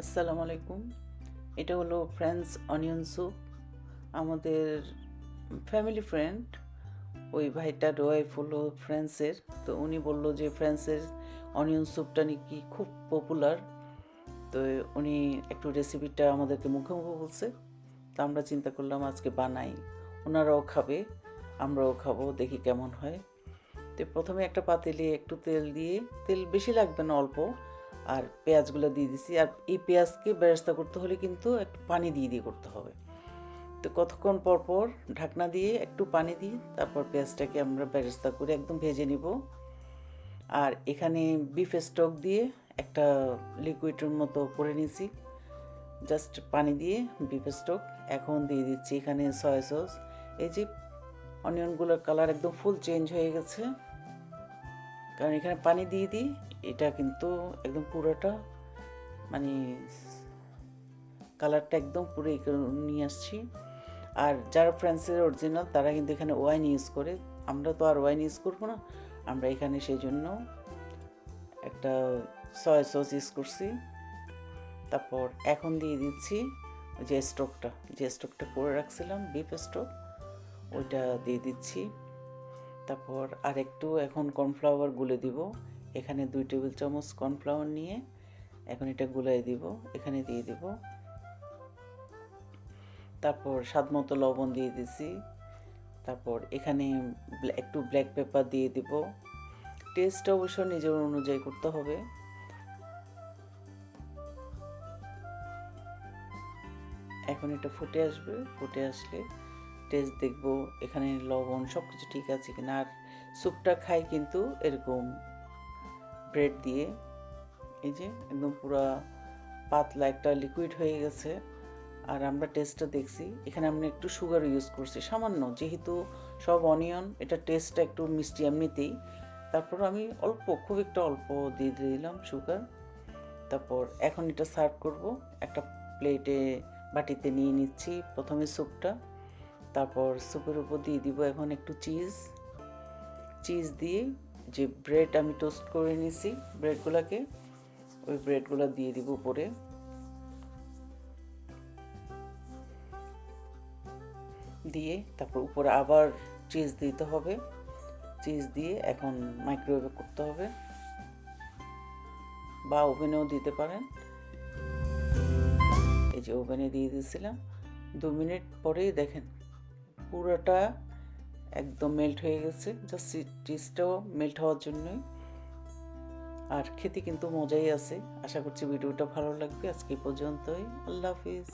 আসসালামু আলাইকুম। এটা হলো ফ্রেঞ্চ অনিয়ন স্যুপ। আমাদের ফ্যামিলি ফ্রেন্ড, ওই ভাইটার ওয়াইফ হলো ফ্রান্সের। তো উনি বলল যে ফ্রান্সের অনিয়ন স্যুপটা নাকি খুব পপুলার। তো উনি একটু রেসিপিটা আমাদেরকে মুখে মুখে বলছে। তো আমরা চিন্তা করলাম আজকে বানাই, ওনারাও খাবে, আমরাও খাবো, দেখি কেমন হয়। তো প্রথমে একটা পাতিলে একটু তেল দিয়ে, তেল বেশি লাগবে না, অল্প, আর পেঁয়াজগুলো দিয়ে দিছি। আর এই পেঁয়াজকে বেরেস্তা করতে হলে কিন্তু একটু পানি দিয়ে দিয়ে করতে হবে। তো কতক্ষণ পর পর ঢাকনা দিয়ে একটু পানি দিই, তারপর পেঁয়াজটাকে আমরা বেরেস্তা করে একদম ভেজে নিব। আর এখানে বিফ স্টক দিয়ে একটা লিকুইডের মতো করে নিয়েছি, জাস্ট পানি দিয়ে বিফ স্টক। এখন দিয়ে দিচ্ছি এখানে সয়া সস। এই যে অনিয়নগুলোর কালার একদম ফুল চেঞ্জ হয়ে গেছে, কারণ এখানে পানি দিয়ে দিই। এটা কিন্তু একদম পুরোটা মানে কালারটা একদম পুরো নিয়ে আসছি। আর যারা ফ্রান্সের অরিজিনাল তারা কিন্তু এখানে ওয়াইন ইউজ করে, আমরা তো আর ওয়াইন ইউজ করবো না। আমরা এখানে সেই জন্য একটা সয়া সস ইউজ করছি। তারপর এখন দিয়ে দিচ্ছি যে স্টকটা করে রাখছিলাম, বিফ স্টক, ওইটা দিয়ে দিচ্ছি। তারপর আর একটু এখন কর্নফ্লাওয়ার গুলে দিব। এখানে 2 টেবিল চামচ কর্নফ্লাওয়ার নিয়ে এখন এটা গুলাই দিব, এখানে দিয়ে দিব। তারপর স্বাদ মতো লবণ দিয়ে দিছি। তারপর এখানে একটু ব্ল্যাক পেপার দিয়ে দিব। টেস্টটা অবশ্য নিজের অনুযায়ী করতে হবে। এখন এটা ফুটে আসবে, ফুটে আসলে টেস্ট দেখব এখানে লবণ সব কিছু ঠিক আছে কিনা। আর স্যুপটা খাই কিন্তু এরকম ব্রেড দিয়ে। এই যে একদম পুরো পাতলা একটা লিকুইড হয়ে গেছে। আর আমরা টেস্টটা দেখছি, এখানে আমরা একটু সুগার ইউজ করছি সামান্য, যেহেতু সব অনিয়ন, এটা টেস্টটা একটু মিষ্টি এমনিতেই। তারপর আমি অল্প, খুব একটা অল্প দিয়ে দিলাম সুগার। তারপর এখন এটা সার্ভ করব। একটা প্লেটে, বাটিতে নিয়ে নিচ্ছি প্রথমে স্যুপটা। তারপর স্যুপের উপর দিয়ে দিব এখন একটু চিজ দিয়ে যে ব্রেড আমি টোস্ট করে নিছি ব্রেডগুলোকে, ওই ব্রেডগুলো দিয়ে দিব উপরে। দিয়ে তারপর উপরে আবার চিজ দিতে হবে। চিজ দিয়ে এখন মাইক্রোওয়েভে করতে হবে, বা ওভেনেও দিতে পারেন। এই যে ওভেনে দিয়ে দিয়েছিলাম, 2 মিনিট পরেই দেখেন পুরোটা একদম মেল্ট হয়ে গেছে, জাস্ট চিজটাও মেল্ট হওয়ার জন্যই। আর খেতে কিন্তু মজাই আছে। আশা করছি ভিডিওটা ভালো লাগবে। আজকে পর্যন্তই, আল্লাহ হাফিজ।